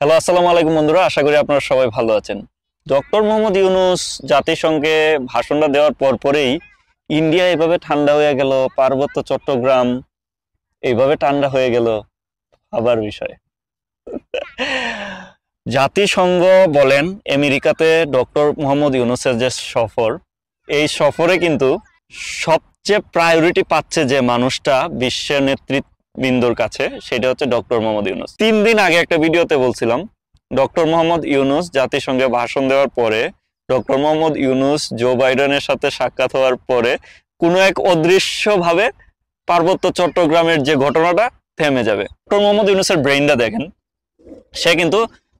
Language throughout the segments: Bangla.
হ্যালো, আসসালামু আলাইকুম বন্ধুরা। আশা করি আপনারা সবাই ভালো আছেন। ডক্টর মোহাম্মদ ইউনূস জাতিসংঘে ভাষণটা দেওয়ার পরেই ইন্ডিয়া এভাবে ঠান্ডা হয়ে গেল, পার্বত্য চট্টগ্রাম এইভাবে ঠান্ডা হয়ে গেল, আবার বিষয়। জাতিসংঘ বলেন, আমেরিকাতে ডক্টর মোহাম্মদ ইউনূসের যে সফর, এই সফরে কিন্তু সবচেয়ে প্রায়োরিটি পাচ্ছে যে মানুষটা বিশ্বের নেতৃবৃন্দর কাছে, সেটা হচ্ছে ডক্টর মোহাম্মদ ইউনূস। 3 দিন আগে একটা ভিডিওতে বলছিলাম, ডক্টর মোহাম্মদ ইউনূস জাতিসংঘে ভাষণ দেওয়ার পরে, ডক্টর মোহাম্মদ ইউনূস জো বাইডেনের সাথে সাক্ষাৎ হওয়ার পরে কোনো এক অদৃশ্যভাবে পার্বত্য চট্টগ্রামের যে ঘটনাটা থেমে যাবে। ডক্টর মোহাম্মদ ইউনূসের ব্রেইনটা দেখেন, সে কিন্তু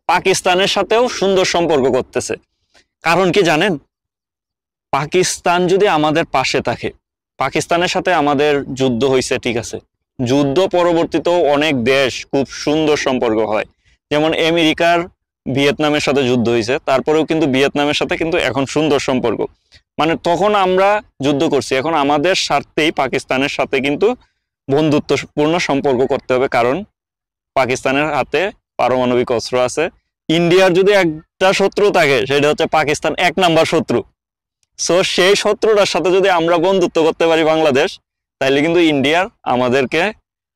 পাকিস্তানের সাথেও সুন্দর সম্পর্ক করতেছে। কারণ কি জানেন? পাকিস্তান যদি আমাদের পাশে থাকে, পাকিস্তানের সাথে আমাদের যুদ্ধ হয়েছে, ঠিক আছে, যুদ্ধ পরবর্তীতেও অনেক দেশ খুব সুন্দর সম্পর্ক হয়। যেমন আমেরিকার ভিয়েতনামের সাথে যুদ্ধ হয়েছে, তারপরেও কিন্তু ভিয়েতনামের সাথে কিন্তু এখন সুন্দর সম্পর্ক। মানে তখন আমরা যুদ্ধ করছি, এখন আমাদের স্বার্থেই পাকিস্তানের সাথে কিন্তু বন্ধুত্বপূর্ণ সম্পর্ক করতে হবে। কারণ পাকিস্তানের হাতে পারমাণবিক অস্ত্র আছে। ইন্ডিয়ার যদি একটা শত্রু থাকে, সেটা হচ্ছে পাকিস্তান, 1 নাম্বার শত্রু। সো সেই শত্রুটার সাথে যদি আমরা বন্ধুত্ব করতে পারি বাংলাদেশ, তাহলে কিন্তু ইন্ডিয়ার আমাদেরকে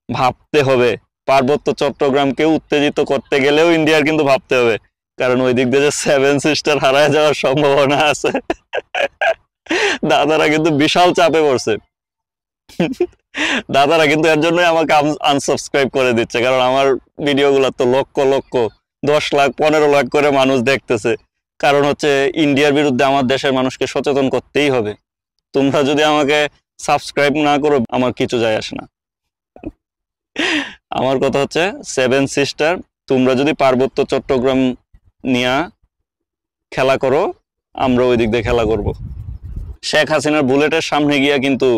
ভাবতে হবে। পার্বত্য চট্টগ্রামকে উত্তেজিত করতে গেলেও ইন্ডিয়ার কিন্তু ভাবতে হবে, কারণ ওই দিক দিয়ে যে 7 সিস্টার হারায় যাওয়ার সম্ভাবনা আছে। দাদারা কিন্তু বিশাল চাপে পড়ছে। দাদারা কিন্তু এর জন্যই আমাকে আনসাবস্ক্রাইব করে দিচ্ছে, কারণ আমার ভিডিওগুলো তো লক্ষ লক্ষ, 10 লাখ 15 লাখ করে মানুষ দেখতেছে। কারণ হচ্ছে ইন্ডিয়ার বিরুদ্ধে আমার দেশের মানুষকে সচেতন করতেই হবে। তোমরা যদি আমাকে সাবস্ক্রাইব না করো, আমার কিছু যায় আসে না। আমার কথা হচ্ছে, 7 সিস্টার, তোমরা যদি পার্বত্য চট্টগ্রাম নিয়ে খেলা করো, আমরা ওই দিক দিয়ে খেলা করব। শেখ হাসিনার বুলেটের সামনে গিয়া কিন্তু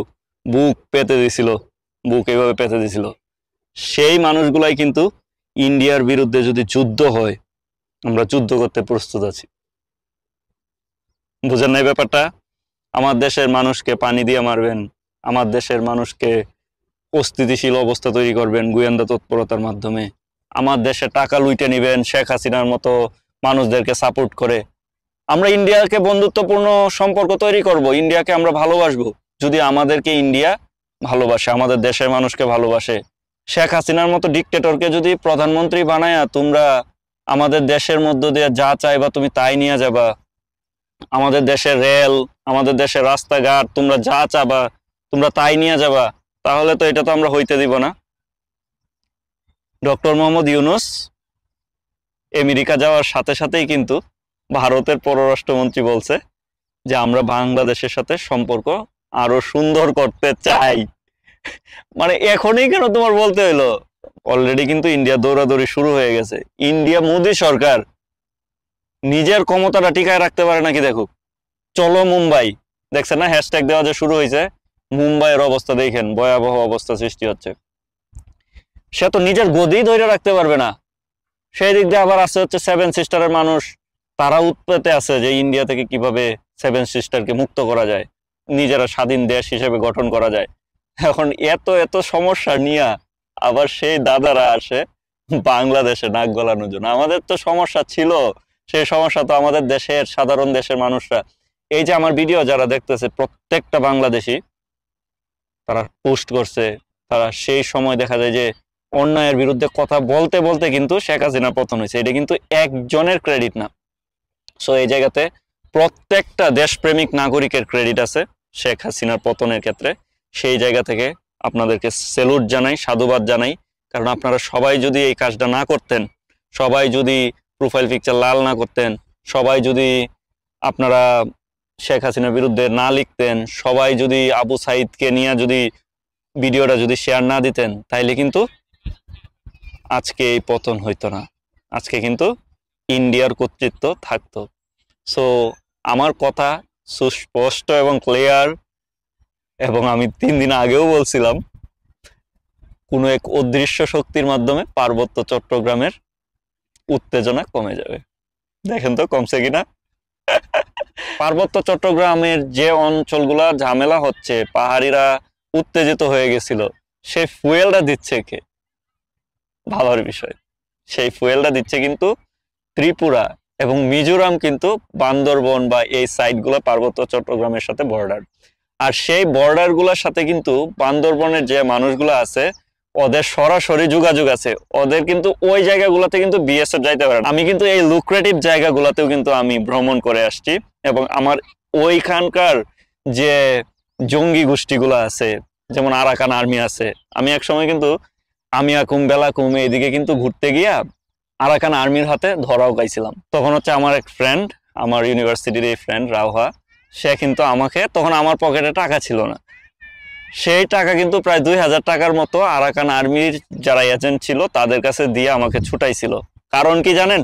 বুক পেতে দিছিল, বুক এইভাবে পেতে দিছিল। সেই মানুষগুলাই কিন্তু ইন্ডিয়ার বিরুদ্ধে যদি যুদ্ধ হয়, আমরা যুদ্ধ করতে প্রস্তুত আছি। বুঝেন নাই ব্যাপারটা? আমার দেশের মানুষকে পানি দিয়ে মারবেন, আমার দেশের মানুষকে অস্থিতিশীল অবস্থা তৈরি করবেন গোয়েন্দা তৎপরতার মাধ্যমে, আমার দেশে টাকা লুইটে নিবেন শেখ হাসিনার মতো মানুষদেরকে সাপোর্ট করে। আমরা ইন্ডিয়াকে বন্ধুত্বপূর্ণ সম্পর্ক তৈরি করব, ইন্ডিয়াকে আমরা ভালোবাসবো যদি আমাদেরকে ইন্ডিয়া ভালোবাসে, আমাদের দেশের মানুষকে ভালোবাসে। শেখ হাসিনার মতো ডিকটেটরকে যদি প্রধানমন্ত্রী বানায়া তোমরা আমাদের দেশের মধ্য দিয়ে যা চাইবা তুমি তাই নিয়ে যাবা, আমাদের দেশের রেল, আমাদের দেশের রাস্তাঘাট, তোমরা যা চাবা তোমরা তাই নিয়ে যাবা, তাহলে তো এটা তো আমরা হইতে দিব না। ডক্টর মোহাম্মদ ইউনূস আমেরিকা যাওয়ার সাথে সাথেই কিন্তু ভারতের পররাষ্ট্রমন্ত্রী বলছে যে আমরা বাংলাদেশের সাথে সম্পর্ক আরো সুন্দর করতে চাই। মানে এখনই কেন তোমার বলতে হইলো? অলরেডি কিন্তু ইন্ডিয়া দৌড়াদৌড়ি শুরু হয়ে গেছে। ইন্ডিয়া মোদী সরকার নিজের ক্ষমতাটা টিকায় রাখতে পারে নাকি দেখুক। চলো মুম্বাই, দেখছেন না হ্যাশট্যাগ দেওয়া যে শুরু হয়েছে? মুম্বাইয়ের অবস্থা দেখেন, ভয়াবহ অবস্থা সৃষ্টি হচ্ছে। সে তো নিজের গদি ধরে রাখতে পারবে না। সেই দিক দিয়ে আবার আছে হচ্ছে 7 সিস্টারের মানুষ, তারা উৎপেতে আছে যে ইন্ডিয়া থেকে কিভাবে 7 সিস্টারকে মুক্ত করা যায়, নিজেরা স্বাধীন দেশ হিসেবে গঠন করা যায়। এখন এত এত সমস্যা নিয়ে আবার সেই দাদারা আসে বাংলাদেশে নাক গলানোর জন্য। আমাদের তো সমস্যা ছিল, সেই সমস্যা তো আমাদের দেশের সাধারণ দেশের মানুষরা, এই যে আমার ভিডিও যারা দেখতেছে প্রত্যেকটা বাংলাদেশি, তারা পোস্ট করছে। তারা সেই সময় দেখা যায় যে অন্যায়ের বিরুদ্ধে কথা বলতে বলতে কিন্তু শেখ হাসিনা পতন হয়েছে, এটা কিন্তু একজনের ক্রেডিট না। সো এই জায়গাতে প্রত্যেকটা দেশপ্রেমিক নাগরিকের ক্রেডিট আছে শেখ হাসিনার পতনের ক্ষেত্রে। সেই জায়গা থেকে আপনাদেরকে স্যালুট জানাই, সাধুবাদ জানাই। কারণ আপনারা সবাই যদি এই কাজটা না করতেন, সবাই যদি প্রোফাইল পিকচার লাল না করতেন, সবাই যদি আপনারা শেখ হাসিনার বিরুদ্ধে না লিখতেন, সবাই যদি আবু সাইদকে নিয়ে যদি ভিডিওটা যদি শেয়ার না দিতেন, তাইলে কিন্তু আজকে এই পতন হইতো না, আজকে কিন্তু ইন্ডিয়ার কর্তৃত্ব থাকতো। সো আমার কথা সুস্পষ্ট এবং ক্লিয়ার, এবং আমি 3 দিন আগেও বলছিলাম কোনো এক অদৃশ্য শক্তির মাধ্যমে পার্বত্য চট্টগ্রামের উত্তেজনা কমে যাবে। দেখেন তো কমছে কিনা। পার্বত্য চট্টগ্রামের যে অঞ্চলগুলা ঝামেলা হচ্ছে, পাহাড়িরা উত্তেজিত হয়ে গেছিল, সে ফুয়েলটা দিচ্ছে কে? ভাবার বিষয়। সেই ফুয়েলটা দিচ্ছে কিন্তু ত্রিপুরা এবং মিজোরাম কিন্তু বান্দরবন বা এই সাইডগুলো পার্বত্য চট্টগ্রামের সাথে বর্ডার। আর সেই বর্ডার গুলোর সাথে কিন্তু বান্দরবনের যে মানুষগুলো আছে ওদের সরাসরি যোগাযোগ আছে, ওদের কিন্তু ওই জায়গাগুলোতে কিন্তু বিএসএফ যাইতে পারে না। আমি কিন্তু এই লুক্রেটিভ জায়গাগুলোতেও কিন্তু আমি ভ্রমণ করে আসছি এবং আমার ওইখানকার যে জঙ্গি গোষ্ঠীগুলো আছে, যেমন আরাকান আর্মি আছে, আমি একসময় কিন্তু আমিয়াকুম বেলাকুম এদিকে কিন্তু ঘুরতে গিয়া আরাকান আর্মির হাতে ধরাও খাইছিলাম। তখন হচ্ছে আমার এক ফ্রেন্ড, আমার ইউনিভার্সিটির এই ফ্রেন্ড রাওহা, সে কিন্তু আমাকে, তখন আমার পকেটে টাকা ছিল না, সেই টাকা কিন্তু প্রায় 2000 টাকার মতো আরাকান আর্মির যারা এজেন্ট ছিল তাদের কাছে দিয়ে আমাকে ছুটাইছিল। কারণ কি জানেন?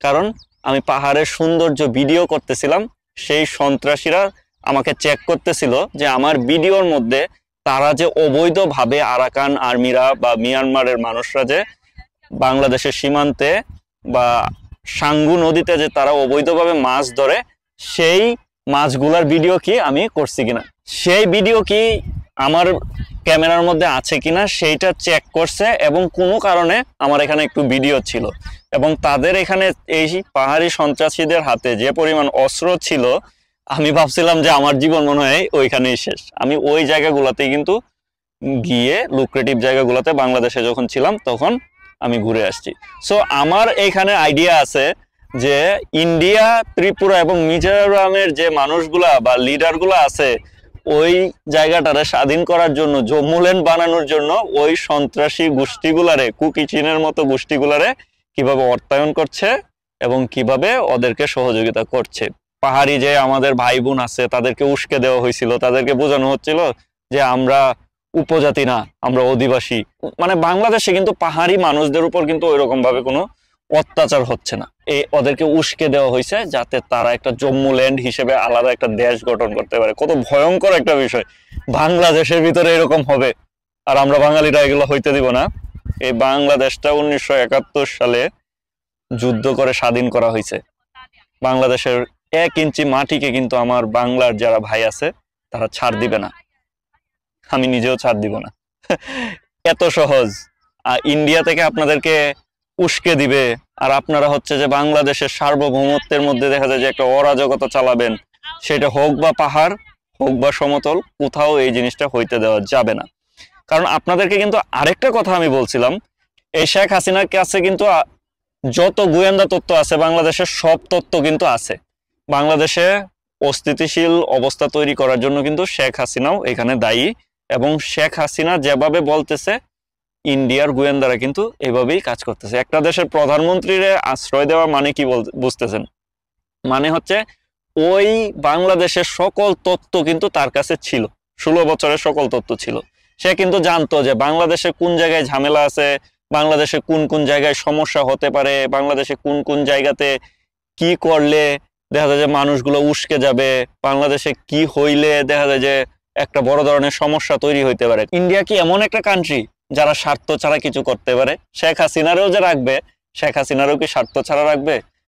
কারণ আমি পাহাড়ের সৌন্দর্য ভিডিও করতেছিলাম, সেই সন্ত্রাসীরা আমাকে চেক করতেছিল যে আমার ভিডিওর মধ্যে তারা যে অবৈধভাবে আরাকান আর্মিরা বা মিয়ানমারের মানুষরা যে বাংলাদেশের সীমান্তে বা সাঙ্গু নদীতে যে তারা অবৈধভাবে মাছ ধরে, সেই মাছগুলার ভিডিও কি আমি করছি কিনা, সেই ভিডিও কি আমার ক্যামেরার মধ্যে আছে কিনা সেইটা চেক করছে এবং কোনো কারণে আমার এখানে একটু ভিডিও ছিল এবং তাদের এখানে এই পাহাড়ি সন্ত্রাসীদের হাতে যে পরিমাণ অস্ত্র ছিল, আমি ভাবছিলাম যে আমার জীবন মনে হয় ওইখানেই শেষ। আমি ওই জায়গাগুলোতেই কিন্তু গিয়ে লুক্রেটিভ জায়গাগুলোতে বাংলাদেশে যখন ছিলাম তখন আমি ঘুরে আসছি। সো আমার এইখানে আইডিয়া আছে যে ইন্ডিয়া, ত্রিপুরা এবং মিজোরামের যে মানুষগুলা বা লিডারগুলা আছে ওই জায়গাটারে স্বাধীন করার জন্য, জম্মুল্যান্ড বানানোর জন্য ওই সন্ত্রাসী গোষ্ঠীগুলারে, কুকি চীনের মতো গোষ্ঠীগুলারে কিভাবে অর্থায়ন করছে এবং কিভাবে ওদেরকে সহযোগিতা করছে। পাহাড়ি যে আমাদের ভাই বোন আছে তাদেরকে উস্কে দেওয়া হয়েছিল, তাদেরকে বোঝানো হচ্ছিল যে আমরা উপজাতি না, আমরা অধিবাসী। মানে বাংলাদেশে কিন্তু পাহাড়ি মানুষদের উপর কিন্তু ওইরকম ভাবে কোনো অত্যাচার হচ্ছে না, এই ওদেরকে উস্কে দেওয়া হয়েছে যাতে তারা একটা জম্মুল্যান্ড হিসেবে আলাদা একটা দেশ গঠন করতে পারে। কত ভয়ঙ্কর একটা বিষয়, বাংলাদেশের ভিতরে এরকম হবে আর আমরা বাঙালিরা এগুলো হইতে দিব না। এই বাংলাদেশটা 1971 সালে যুদ্ধ করে স্বাধীন করা হয়েছে। বাংলাদেশের 1 ইঞ্চি মাটিকে কিন্তু আমার বাংলার যারা ভাই আছে তারা ছাড় দিবে না, আমি নিজেও ছাড় দিব না। এত সহজ। ইন্ডিয়া থেকে আপনাদেরকে উস্কে দিবে আর আপনারা হচ্ছে যে বাংলাদেশের সার্বভৌমত্বের মধ্যে দেখা যায় যে একটা অরাজকতা চালাবেন, সেটা হোক বা পাহাড় হোক বা সমতল, কোথাও এই জিনিসটা হইতে দেওয়া যাবে না। কারণ আপনাদেরকে কিন্তু আরেকটা কথা আমি বলছিলাম, এই শেখ হাসিনার কাছে কিন্তু যত গোয়েন্দা তথ্য আছে বাংলাদেশের সব তথ্য কিন্তু আছে। বাংলাদেশে অস্থিতিশীল অবস্থা তৈরি করার জন্য কিন্তু শেখ হাসিনাও এখানে দায়ী এবং শেখ হাসিনা যেভাবে বলতেছে ইন্ডিয়ার গোয়েন্দারা কিন্তু এভাবেই কাজ করতেছে। একটা দেশের প্রধানমন্ত্রীর আশ্রয় দেওয়া মানে কি বুঝতেছেন? মানে হচ্ছে ওই বাংলাদেশের সকল তথ্য কিন্তু তার কাছে ছিল, 16 বছরের সকল তথ্য ছিল। সে কিন্তু জানতো যে বাংলাদেশে কোন জায়গায় ঝামেলা আছে, বাংলাদেশে কোন কোন জায়গায় সমস্যা হতে পারে, বাংলাদেশে কোন কোন জায়গাতে কি করলে দেখা যায় যে মানুষগুলো উস্কে যাবে, বাংলাদেশে কি হইলে দেখা যায় যে একটা বড় ধরনের সমস্যা তৈরি হইতে পারে। ইন্ডিয়া কি এমন একটা কান্ট্রি যারা স্বার্থ ছাড়া কিছু করতে পারে? শেখ হাসিনারও যে রাখবে, শেখ হাসিনারও কি স্বার্থ ছাড়া রাখবে?